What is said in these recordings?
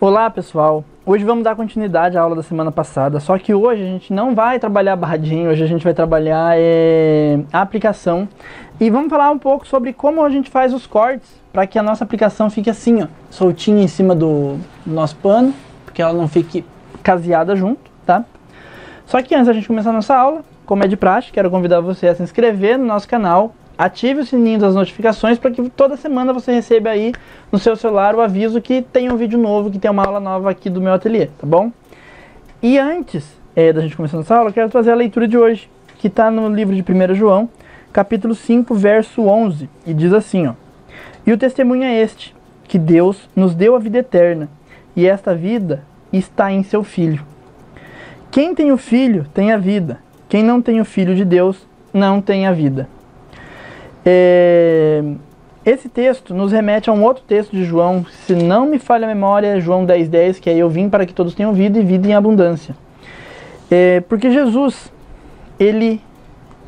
Olá pessoal, hoje vamos dar continuidade à aula da semana passada, só que hoje a gente não vai trabalhar barradinho, hoje a gente vai trabalhar a aplicação e vamos falar um pouco sobre como a gente faz os cortes para que a nossa aplicação fique assim, ó, soltinha em cima do nosso pano, porque ela não fique caseada junto, tá? Só que antes da gente começar a nossa aula, como é de praxe, quero convidar você a se inscrever no nosso canal, ative o sininho das notificações para que toda semana você receba aí no seu celular o aviso que tem um vídeo novo, que tem uma aula nova aqui do meu ateliê, tá bom? E antes da gente começar nossa aula, eu quero trazer a leitura de hoje, que está no livro de 1 João, capítulo 5, verso 11, e diz assim, ó: E o testemunho é este, que Deus nos deu a vida eterna, e esta vida está em seu Filho. Quem tem o Filho tem a vida, quem não tem o Filho de Deus não tem a vida. Esse texto nos remete a um outro texto de João, se não me falha a memória, é João 10:10, que é: eu vim para que todos tenham vida e vida em abundância. Porque Jesus, ele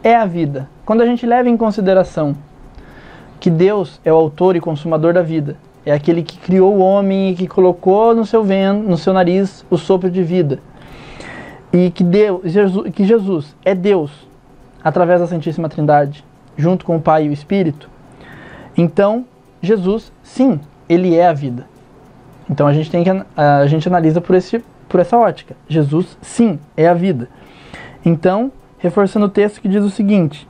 é a vida. Quando a gente leva em consideração que Deus é o autor e consumador da vida, é aquele que criou o homem e que colocou no seu nariz o sopro de vida, e que Jesus é Deus através da Santíssima Trindade, junto com o Pai e o Espírito, então Jesus, sim, ele é a vida. Então a gente analisa por essa ótica. Jesus, sim, é a vida. Então, reforçando o texto que diz o seguinte: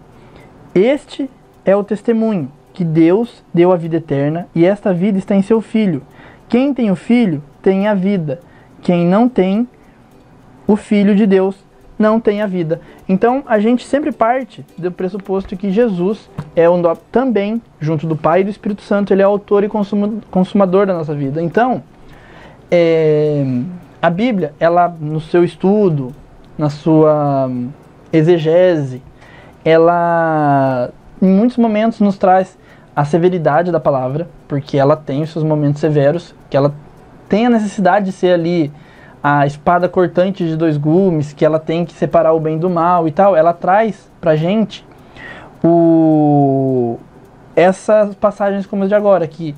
este é o testemunho, que Deus deu a vida eterna, e esta vida está em seu Filho. Quem tem o Filho tem a vida. Quem não tem o Filho de Deus não tem a vida. Então a gente sempre parte do pressuposto que Jesus é também, junto do Pai e do Espírito Santo, ele é autor e consumador da nossa vida. Então, a Bíblia, ela no seu estudo, na sua exegese, ela em muitos momentos nos traz a severidade da palavra, porque ela tem os seus momentos severos, que ela tem a necessidade de ser ali a espada cortante de dois gumes, que ela tem que separar o bem do mal e tal. Ela traz pra gente essas passagens como as de agora, que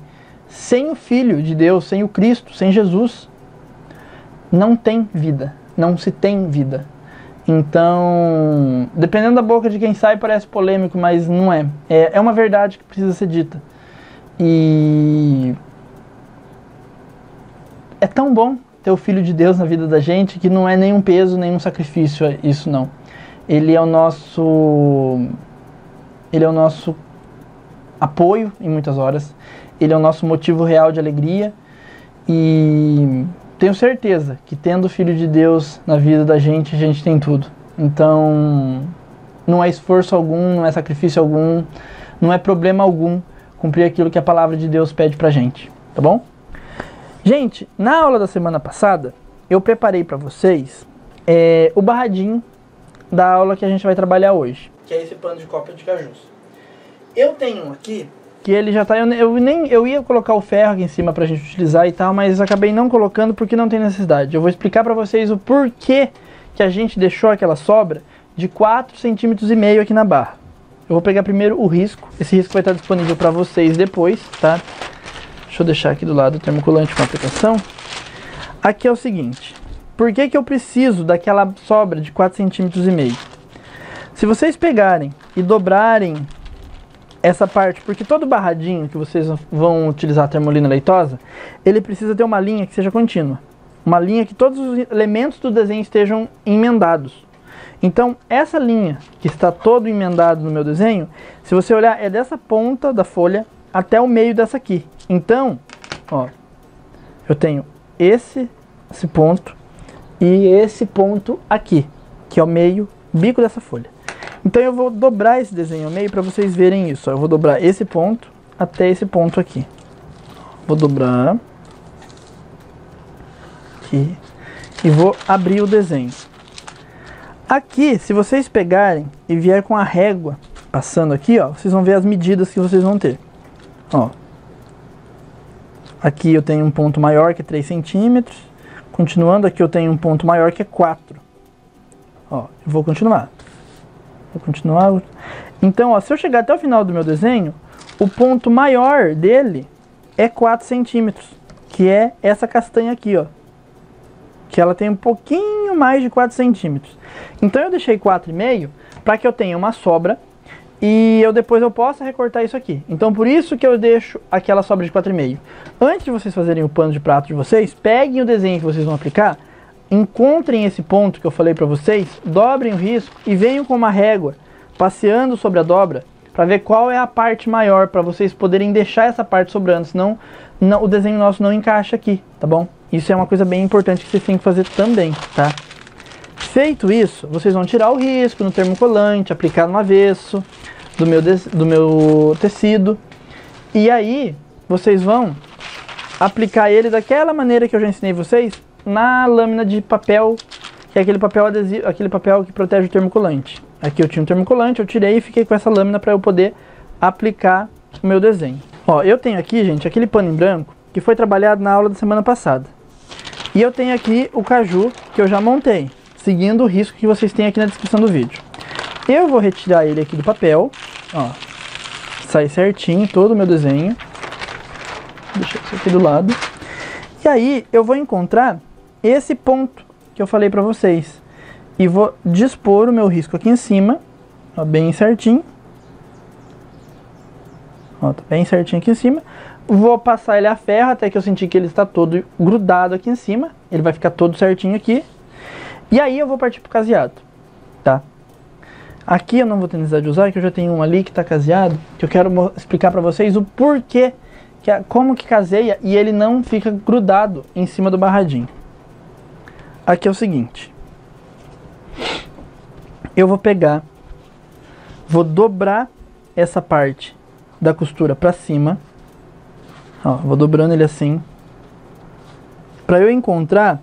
sem o Filho de Deus, sem o Cristo, sem Jesus, não tem vida, não se tem vida. Então, dependendo da boca de quem sai, parece polêmico, mas não é. É uma verdade que precisa ser dita. E é tão bom ter o Filho de Deus na vida da gente, que não é nenhum peso, nenhum sacrifício, isso não. Ele é o nosso apoio em muitas horas, ele é o nosso motivo real de alegria, e tenho certeza que tendo o Filho de Deus na vida da gente, a gente tem tudo. Então, não é esforço algum, não é sacrifício algum, não é problema algum cumprir aquilo que a palavra de Deus pede pra gente, tá bom? Gente, na aula da semana passada, eu preparei para vocês o barradinho da aula que a gente vai trabalhar hoje, que é esse pano de copa de cajus. Eu tenho um aqui, que ele já tá... Eu ia colocar o ferro aqui em cima pra gente utilizar e tal, mas acabei não colocando porque não tem necessidade. Eu vou explicar para vocês o porquê que a gente deixou aquela sobra de 4,5 cm aqui na barra. Eu vou pegar primeiro o risco, esse risco vai estar disponível para vocês depois, tá? Deixa eu deixar aqui do lado o termocolante com aplicação. Aqui é o seguinte: por que eu preciso daquela sobra de 4,5 cm? Se vocês pegarem e dobrarem essa parte, porque todo barradinho que vocês vão utilizar a termolina leitosa, ele precisa ter uma linha que seja contínua. Uma linha que todos os elementos do desenho estejam emendados. Então, essa linha que está todo emendado no meu desenho, se você olhar, é dessa ponta da folha até o meio dessa aqui. Então, ó, eu tenho esse ponto e esse ponto aqui, que é o meio bico dessa folha. Então eu vou dobrar esse desenho ao meio para vocês verem isso. Eu vou dobrar esse ponto até esse ponto aqui. Vou dobrar aqui e vou abrir o desenho. Aqui, se vocês pegarem e vier com a régua passando aqui, ó, vocês vão ver as medidas que vocês vão ter. Ó, aqui eu tenho um ponto maior que é 3 centímetros. Continuando, aqui eu tenho um ponto maior que é 4. Ó, eu vou continuar. Então, ó, se eu chegar até o final do meu desenho, o ponto maior dele é 4 centímetros. que é essa castanha aqui, ó, que ela tem um pouquinho mais de 4 centímetros. Então eu deixei 4,5 para que eu tenha uma sobra e depois eu possa recortar isso aqui. Então por isso que eu deixo aquela sobra de 4,5. Antes de vocês fazerem o pano de prato de vocês, peguem o desenho que vocês vão aplicar, encontrem esse ponto que eu falei para vocês, dobrem o risco e venham com uma régua passeando sobre a dobra para ver qual é a parte maior, para vocês poderem deixar essa parte sobrando, senão o desenho nosso não encaixa aqui, tá bom? Isso é uma coisa bem importante que vocês têm que fazer também, tá? Feito isso, vocês vão tirar o risco no termocolante, aplicar no avesso do meu tecido, e aí vocês vão aplicar ele daquela maneira que eu já ensinei vocês na lâmina de papel, que é aquele papel adesivo, aquele papel que protege o termocolante. Aqui eu tinha um termocolante, eu tirei e fiquei com essa lâmina para eu poder aplicar o meu desenho. Ó, eu tenho aqui, gente, aquele pano em branco que foi trabalhado na aula da semana passada. E eu tenho aqui o caju que eu já montei, seguindo o risco que vocês têm aqui na descrição do vídeo. Eu vou retirar ele aqui do papel, ó, sai certinho todo o meu desenho. Deixa isso aqui do lado. E aí eu vou encontrar esse ponto que eu falei pra vocês. E vou dispor o meu risco aqui em cima, ó, bem certinho. Ó, tá bem certinho aqui em cima. Vou passar ele a ferro até que eu sentir que ele está todo grudado aqui em cima. Ele vai ficar todo certinho aqui. E aí eu vou partir pro caseado, tá? Aqui eu não vou ter necessidade de usar, que eu já tenho um ali que tá caseado, que eu quero explicar pra vocês o porquê, como que caseia e ele não fica grudado em cima do barradinho. Aqui é o seguinte. Eu vou pegar, vou dobrar essa parte da costura pra cima, ó, vou dobrando ele assim, pra eu encontrar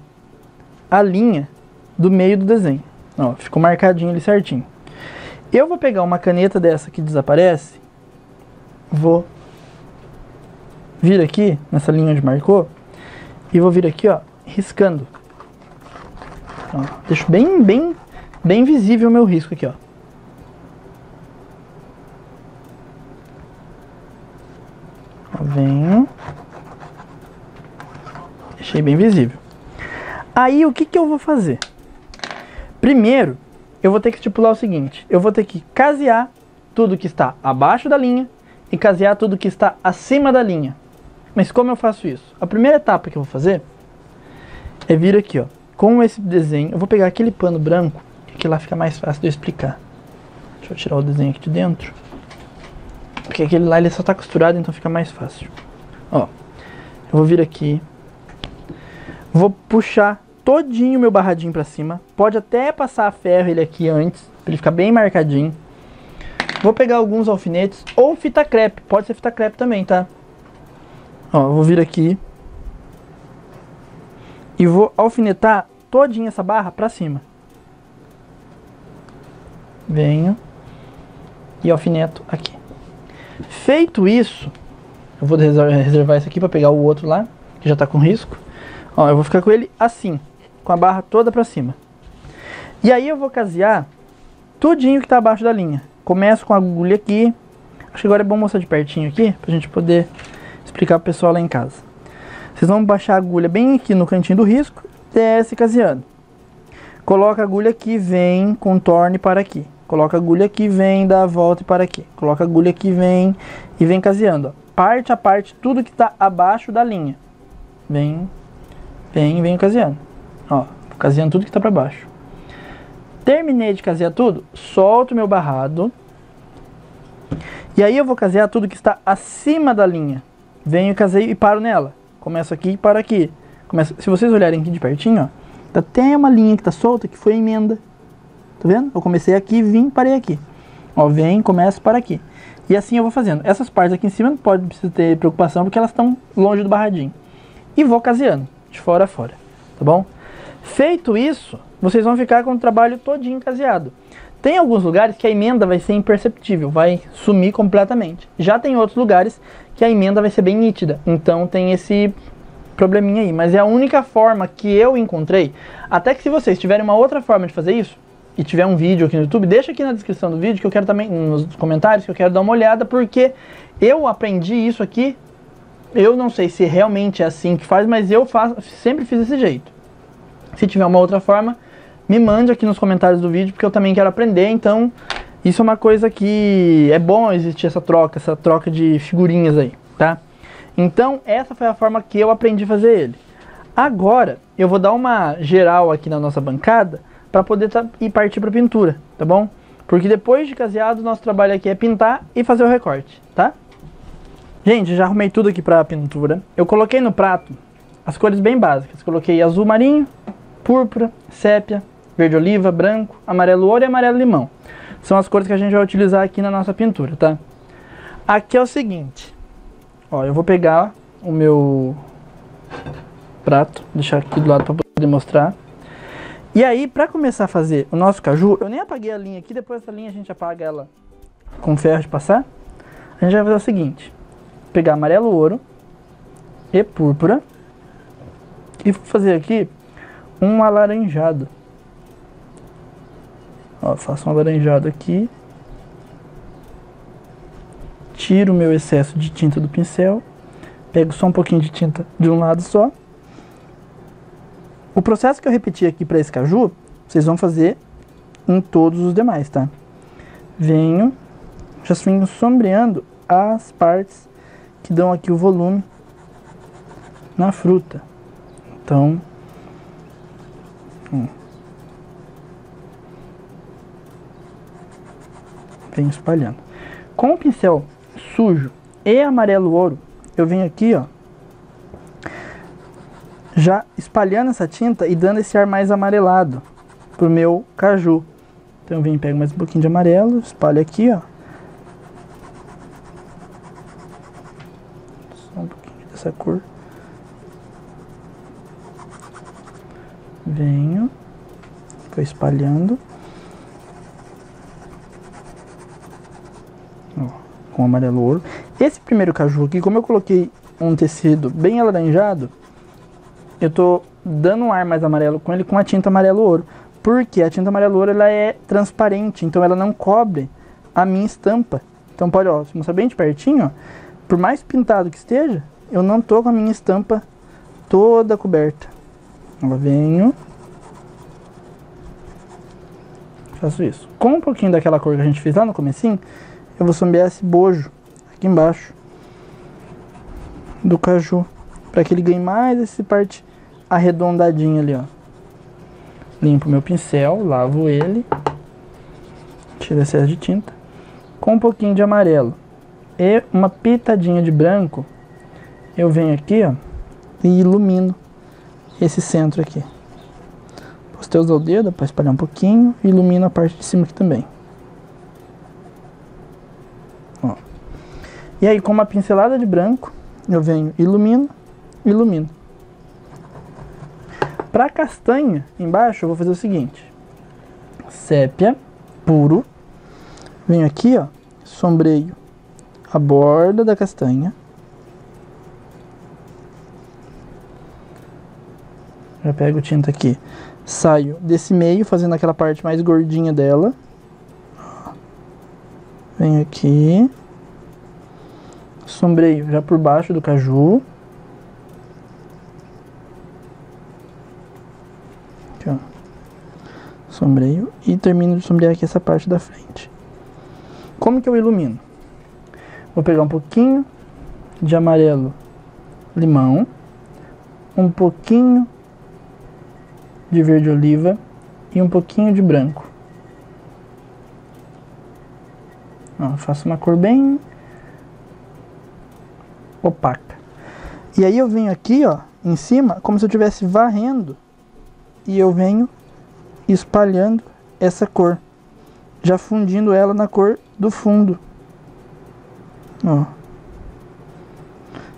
a linha do meio do desenho, ó, ficou marcadinho ali certinho. Eu vou pegar uma caneta dessa que desaparece, vou vir aqui nessa linha onde marcou e vou vir aqui, ó, riscando, ó, deixo bem visível o meu risco aqui, ó. Venho. Deixei bem visível. Aí o que eu vou fazer? Primeiro, eu vou ter que estipular o seguinte. Eu vou ter que casear tudo que está abaixo da linha e casear tudo que está acima da linha. Mas como eu faço isso? A primeira etapa que eu vou fazer é vir aqui, ó. Com esse desenho, eu vou pegar aquele pano branco, que lá fica mais fácil de eu explicar. Deixa eu tirar o desenho aqui de dentro. Porque aquele lá ele só tá costurado, então fica mais fácil. Ó, eu vou vir aqui. Vou puxar todinho o meu barradinho pra cima. Pode até passar a ferro ele aqui antes, pra ele ficar bem marcadinho. Vou pegar alguns alfinetes ou fita crepe. Pode ser fita crepe também, tá? Ó, eu vou vir aqui. E vou alfinetar todinha essa barra pra cima. Venho e alfineto aqui. Feito isso, eu vou reservar esse aqui para pegar o outro lá, que já está com risco. Ó, eu vou ficar com ele assim, com a barra toda para cima. E aí eu vou casear tudinho que está abaixo da linha. Começo com a agulha aqui. Acho que agora é bom mostrar de pertinho aqui, para a gente poder explicar para o pessoal lá em casa. Vocês vão baixar a agulha bem aqui no cantinho do risco, desce caseando. Coloca a agulha aqui, vem, contorne para aqui. Coloca a agulha aqui, vem, dá a volta e para aqui. Coloca a agulha aqui, vem e vem caseando. Ó. Parte a parte, tudo que está abaixo da linha. Vem caseando. Ó, caseando tudo que está para baixo. Terminei de casear tudo, solto o meu barrado. E aí eu vou casear tudo que está acima da linha. Venho, caseio e paro nela. Começo aqui e paro aqui. Se vocês olharem aqui de pertinho, ó. Tá até uma linha que tá solta, que foi a emenda. Tá vendo? Eu comecei aqui, vim, parei aqui. Ó, vem, começo, para aqui. E assim eu vou fazendo. Essas partes aqui em cima não precisa ter preocupação, porque elas estão longe do barradinho. E vou caseando, de fora a fora. Tá bom? Feito isso, vocês vão ficar com o trabalho todinho caseado. Tem alguns lugares que a emenda vai ser imperceptível, vai sumir completamente. Já tem outros lugares que a emenda vai ser bem nítida. Então tem esse probleminha aí, mas é a única forma que eu encontrei. Até que se vocês tiverem uma outra forma de fazer isso e tiver um vídeo aqui no YouTube, deixa aqui na descrição do vídeo, que eu quero também, nos comentários, que eu quero dar uma olhada, porque eu aprendi isso aqui Eu não sei se realmente é assim que faz, mas eu faço, sempre fiz desse jeito. Se tiver uma outra forma, me mande aqui nos comentários do vídeo, porque eu também quero aprender. Então, isso é uma coisa que é bom existir essa troca de figurinhas aí, tá? Então, essa foi a forma que eu aprendi a fazer ele. Agora, eu vou dar uma geral aqui na nossa bancada, para poder ir partir para pintura, tá bom? Porque depois de caseado, nosso trabalho aqui é pintar e fazer o recorte, tá? Gente, já arrumei tudo aqui para pintura. Eu coloquei no prato as cores bem básicas. Coloquei azul marinho, púrpura, sépia, verde oliva, branco, amarelo ouro e amarelo limão. São as cores que a gente vai utilizar aqui na nossa pintura, tá? Aqui é o seguinte. Ó, eu vou pegar o meu prato, deixar aqui do lado para poder mostrar. E aí, para começar a fazer o nosso caju, eu nem apaguei a linha aqui, depois essa linha a gente apaga ela com ferro de passar. A gente vai fazer o seguinte, pegar amarelo ouro e púrpura e vou fazer aqui um alaranjado. Ó, faço um alaranjado aqui. Tiro o meu excesso de tinta do pincel, pego só um pouquinho de tinta de um lado só. O processo que eu repeti aqui para esse caju, vocês vão fazer em todos os demais, tá? Venho, já venho sombreando as partes que dão aqui o volume na fruta. Então, venho espalhando. Com o pincel sujo e amarelo ouro, eu venho aqui, ó, já espalhando essa tinta e dando esse ar mais amarelado pro meu caju. Então eu venho e pego mais um pouquinho de amarelo, espalho aqui, ó. Só um pouquinho dessa cor. Venho, vou espalhando. Ó, com amarelo ouro. Esse primeiro caju aqui, como eu coloquei um tecido bem alaranjado, eu tô dando um ar mais amarelo com ele com a tinta amarelo ouro. Porque a tinta amarelo ouro ela é transparente, então ela não cobre a minha estampa. Então pode, ó, se mostrar bem de pertinho, ó, por mais pintado que esteja, eu não tô com a minha estampa toda coberta. Eu venho, faço isso. Com um pouquinho daquela cor que a gente fez lá no comecinho, eu vou sombrear esse bojo aqui embaixo do caju, para que ele ganhe mais essa parte arredondadinha ali, ó. Limpo meu pincel, lavo ele, tiro excesso de tinta, com um pouquinho de amarelo e uma pitadinha de branco, eu venho aqui, ó, e ilumino esse centro aqui. Posso até usar o dedo para espalhar um pouquinho e ilumino a parte de cima aqui também. Ó. E aí, com uma pincelada de branco, eu venho, ilumino. Para castanha, embaixo, eu vou fazer o seguinte. Sépia, puro. Venho aqui, ó, sombreio a borda da castanha. Já pego tinta aqui. Saio desse meio, fazendo aquela parte mais gordinha dela. Venho aqui. Sombreio já por baixo do caju. Aqui, ó. Sombreio e termino de sombrear aqui essa parte da frente. Como que eu ilumino? Vou pegar um pouquinho de amarelo limão, um pouquinho de verde oliva e um pouquinho de branco. Ó, faço uma cor bem opaca. E aí eu venho aqui, ó, em cima, como se eu estivesse varrendo, e eu venho espalhando essa cor, já fundindo ela na cor do fundo. Ó.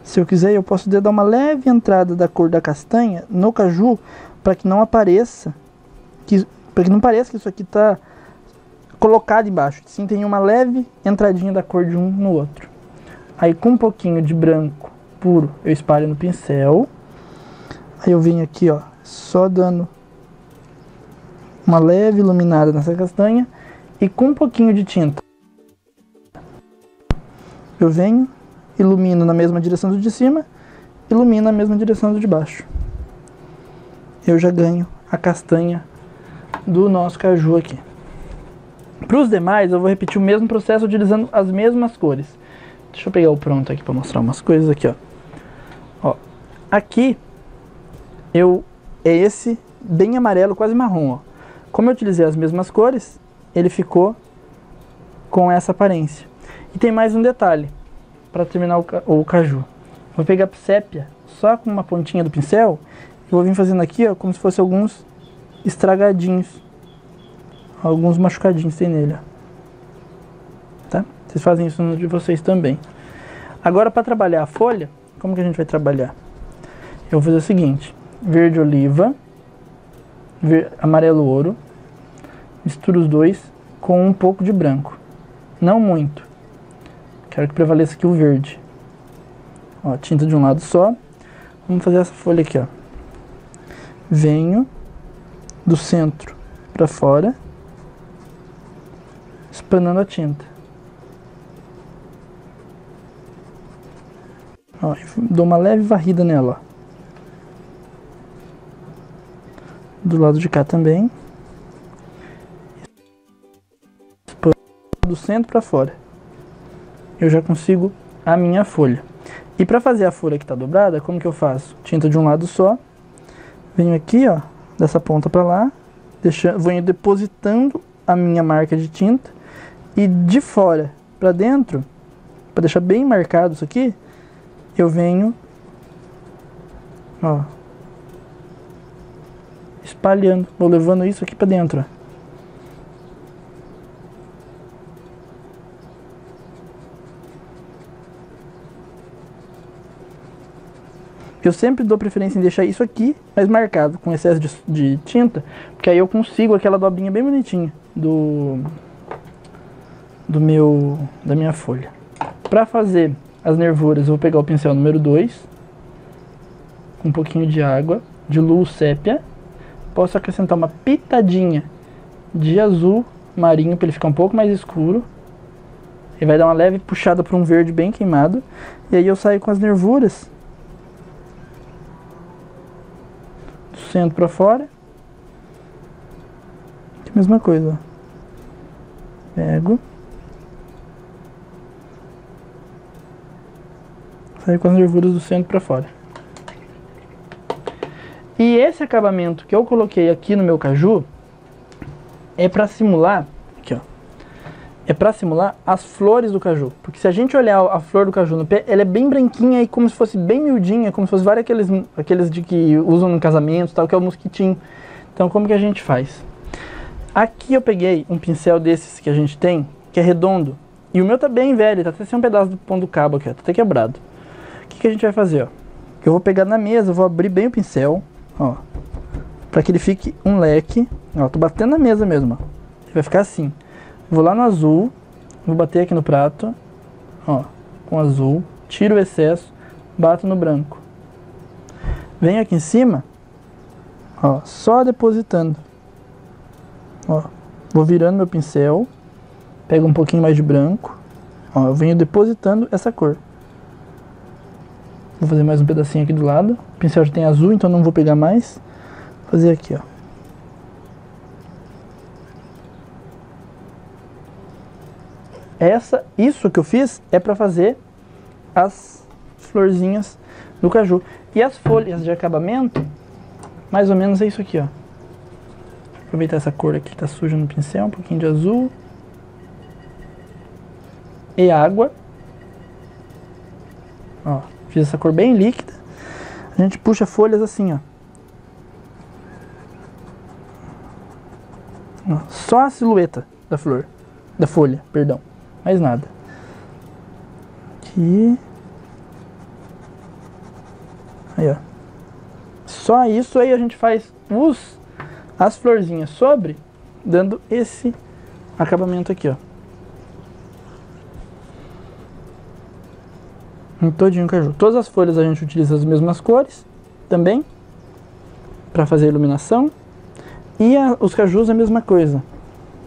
Se eu quiser, eu posso dar uma leve entrada da cor da castanha no caju, para que não apareça, para que não pareça que isso aqui tá colocado embaixo. Sim, tem uma leve entradinha da cor de um no outro. Aí com um pouquinho de branco puro, eu espalho no pincel. Aí eu venho aqui, ó, só dando uma leve iluminada nessa castanha. E com um pouquinho de tinta, eu venho ilumina na mesma direção do de cima, ilumina na mesma direção do de baixo. Eu já ganho a castanha do nosso caju aqui. Para os demais, eu vou repetir o mesmo processo utilizando as mesmas cores. Deixa eu pegar o pronto aqui para mostrar umas coisas aqui, ó. Ó, aqui é esse bem amarelo, quase marrom, ó. Como eu utilizei as mesmas cores, ele ficou com essa aparência. E tem mais um detalhe para terminar o caju. Vou pegar sépia só com uma pontinha do pincel e vou vir fazendo aqui, ó, como se fosse alguns estragadinhos, alguns machucadinhos tem nele, ó. Tá? Vocês fazem isso no de vocês também. Agora, para trabalhar a folha, como que a gente vai trabalhar? Eu vou fazer o seguinte: verde oliva, amarelo ouro, misturo os dois com um pouco de branco, não muito. Quero que prevaleça aqui o verde. Ó, tinta de um lado só. Vamos fazer essa folha aqui, ó. Venho do centro para fora, espanando a tinta. Ó, dou uma leve varrida nela, ó. Do lado de cá também. Espano do centro para fora. Eu já consigo a minha folha. E para fazer a folha que está dobrada, como que eu faço? Tinta de um lado só. Venho aqui, ó, dessa ponta para lá, vou depositando a minha marca de tinta, e de fora para dentro, para deixar bem marcado isso aqui, eu venho, ó, espalhando, vou levando isso aqui para dentro, ó. Eu sempre dou preferência em deixar isso aqui mais marcado, com excesso de tinta, porque aí eu consigo aquela dobrinha bem bonitinha da minha folha. Para fazer as nervuras, eu vou pegar o pincel número 2, com um pouquinho de água, de luz sépia. Posso acrescentar uma pitadinha de azul marinho, para ele ficar um pouco mais escuro. Ele vai dar uma leve puxada para um verde bem queimado. E aí eu saio com as nervuras do centro para fora. Aqui, mesma coisa, ó. Pego, saio com as nervuras do centro para fora. E esse acabamento que eu coloquei aqui no meu caju é para simular, aqui ó, é para simular as flores do caju. Porque se a gente olhar a flor do caju no pé, ela é bem branquinha e como se fosse bem miudinha, como se fosse vários aqueles de que usam no casamento, tal, que é o mosquitinho. Então como que a gente faz? Aqui eu peguei um pincel desses que a gente tem, que é redondo. E o meu tá bem velho, tá até sem um pedaço do ponto do cabo aqui, ó, tá até quebrado. O que a gente vai fazer, ó? Eu vou pegar na mesa, vou abrir bem o pincel, ó, para que ele fique um leque. Ó, tô batendo na mesa mesmo, ó. Ele vai ficar assim. Vou lá no azul, vou bater aqui no prato, ó, com azul, tiro o excesso, bato no branco. Venho aqui em cima, ó, só depositando. Ó, vou virando meu pincel, pego um pouquinho mais de branco, ó, eu venho depositando essa cor. Vou fazer mais um pedacinho aqui do lado. O pincel já tem azul, então não vou pegar mais. Vou fazer aqui, ó. Isso que eu fiz é para fazer as florzinhas do caju. E as folhas de acabamento, mais ou menos é isso aqui, ó. Aproveitar essa cor aqui que tá suja no pincel, um pouquinho de azul e água. Ó, fiz essa cor bem líquida. A gente puxa folhas assim, ó. Só a silhueta da flor, da folha, perdão, mais nada. Aqui. Aí, ó. Só isso aí a gente faz as florzinhas sobre, dando esse acabamento aqui, ó. Em todinho o caju. Todas as folhas a gente utiliza as mesmas cores também, para fazer a iluminação. E os cajus a mesma coisa.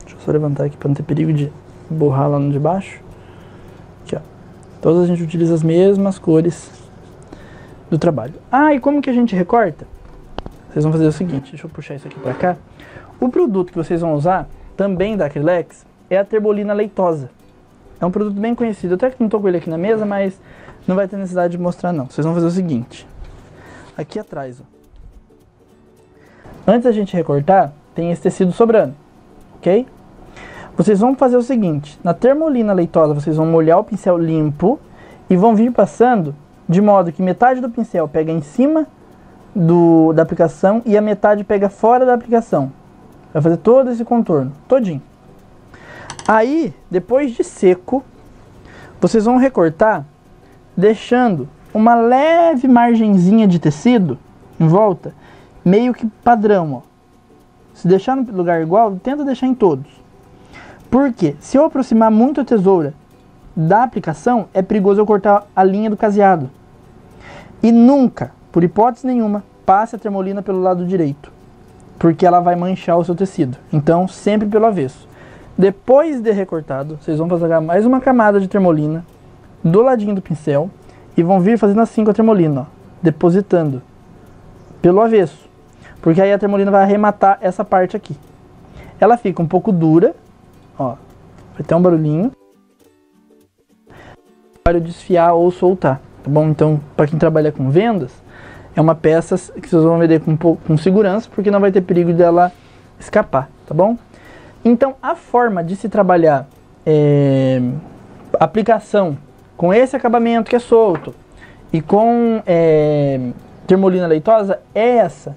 Deixa eu só levantar aqui para não ter perigo de borrar lá no de baixo. Aqui, ó. Todas a gente utiliza as mesmas cores do trabalho. E como que a gente recorta? Vocês vão fazer o seguinte, deixa eu puxar isso aqui pra cá. O produto que vocês vão usar, também da Acrylex, é a termolina leitosa. É um produto bem conhecido, eu até que não tô com ele aqui na mesa, mas não vai ter necessidade de mostrar não. Vocês vão fazer o seguinte, aqui atrás, ó. Antes da gente recortar, tem esse tecido sobrando, ok? Vocês vão fazer o seguinte, na termolina leitosa vocês vão molhar o pincel limpo e vão vir passando de modo que metade do pincel pega em cima da aplicação e a metade pega fora da aplicação. Vai fazer todo esse contorno, todinho. Aí, depois de seco, vocês vão recortar deixando uma leve margenzinha de tecido em volta, meio que padrão, ó. Se deixar no lugar igual, tenta deixar em todos. Porque se eu aproximar muito a tesoura da aplicação, é perigoso eu cortar a linha do caseado. E nunca, por hipótese nenhuma, passe a termolina pelo lado direito, porque ela vai manchar o seu tecido. Então, sempre pelo avesso. Depois de recortado, vocês vão fazer mais uma camada de termolina do ladinho do pincel e vão vir fazendo assim com a termolina, ó, depositando pelo avesso, porque aí a termolina vai arrematar essa parte aqui. Ela fica um pouco dura, ó, vai ter um barulhinho para desfiar ou soltar, tá bom? Então, para quem trabalha com vendas, é uma peça que vocês vão vender com segurança, porque não vai ter perigo dela escapar, tá bom? Então, a forma de se trabalhar aplicação com esse acabamento que é solto e com termolina leitosa é essa.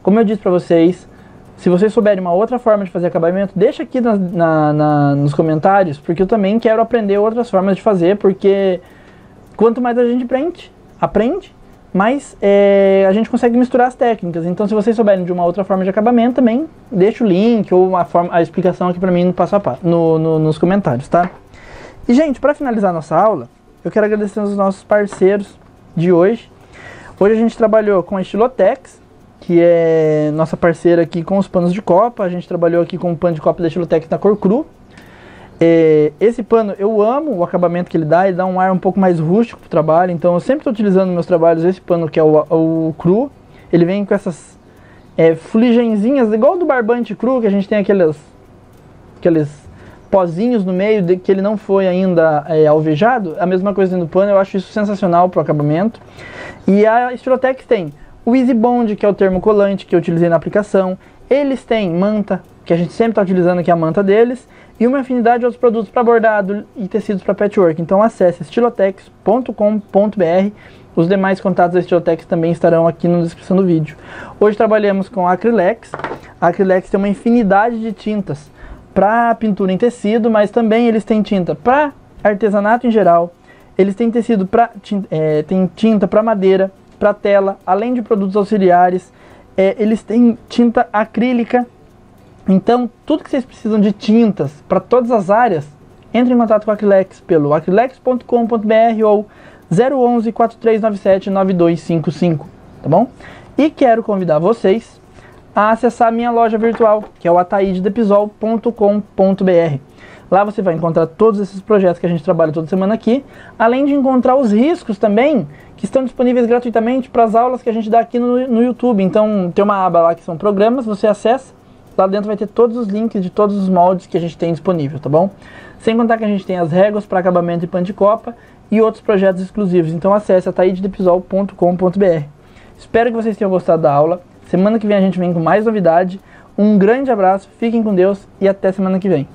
Como eu disse para vocês, se vocês souberem uma outra forma de fazer acabamento, deixa aqui nos comentários, porque eu também quero aprender outras formas de fazer, porque quanto mais a gente aprende, mais a gente consegue misturar as técnicas. Então, se vocês souberem de uma outra forma de acabamento, também deixa o link ou a explicação aqui pra mim no passo a passo, nos comentários, tá? E, gente, para finalizar nossa aula, eu quero agradecer aos nossos parceiros de hoje. Hoje a gente trabalhou com a Estilotex, que é nossa parceira aqui com os panos de copa. A gente trabalhou aqui com o pano de copa da Estilotex na cor cru. Esse pano, eu amo o acabamento que ele dá um ar um pouco mais rústico pro trabalho, então eu sempre estou utilizando nos meus trabalhos esse pano que é o cru. Ele vem com essas fuligenzinhas, igual do barbante cru, que a gente tem aqueles pozinhos no meio, que ele não foi ainda alvejado. A mesma coisa no pano, eu acho isso sensacional pro acabamento. E a Estilotex tem o Easy Bond, que é o termocolante que eu utilizei na aplicação. Eles têm manta, que a gente sempre está utilizando, que é a manta deles, e uma infinidade de outros produtos para bordado e tecidos para patchwork. Então acesse estilotex.com.br. Os demais contatos da Estilotex também estarão aqui na descrição do vídeo. Hoje trabalhamos com a Acrylex. A Acrylex tem uma infinidade de tintas para pintura em tecido, mas também eles têm tinta para artesanato em geral. Eles têm tecido tem tinta para madeira, para tela, além de produtos auxiliares. Eles têm tinta acrílica. Então, tudo que vocês precisam de tintas para todas as áreas, entre em contato com a Acrylex pelo acrylex.com.br ou 011 4397 9255, tá bom? E quero convidar vocês a acessar a minha loja virtual, que é o ataidedepsol.com.br. Lá você vai encontrar todos esses projetos que a gente trabalha toda semana aqui, além de encontrar os riscos também, que estão disponíveis gratuitamente para as aulas que a gente dá aqui no YouTube. Então, tem uma aba lá que são programas, você acessa, lá dentro vai ter todos os links de todos os moldes que a gente tem disponível, tá bom? Sem contar que a gente tem as réguas para acabamento e pano de copa e outros projetos exclusivos. Então acesse ataidedepsol.com.br. Espero que vocês tenham gostado da aula. Semana que vem a gente vem com mais novidade. Um grande abraço, fiquem com Deus e até semana que vem.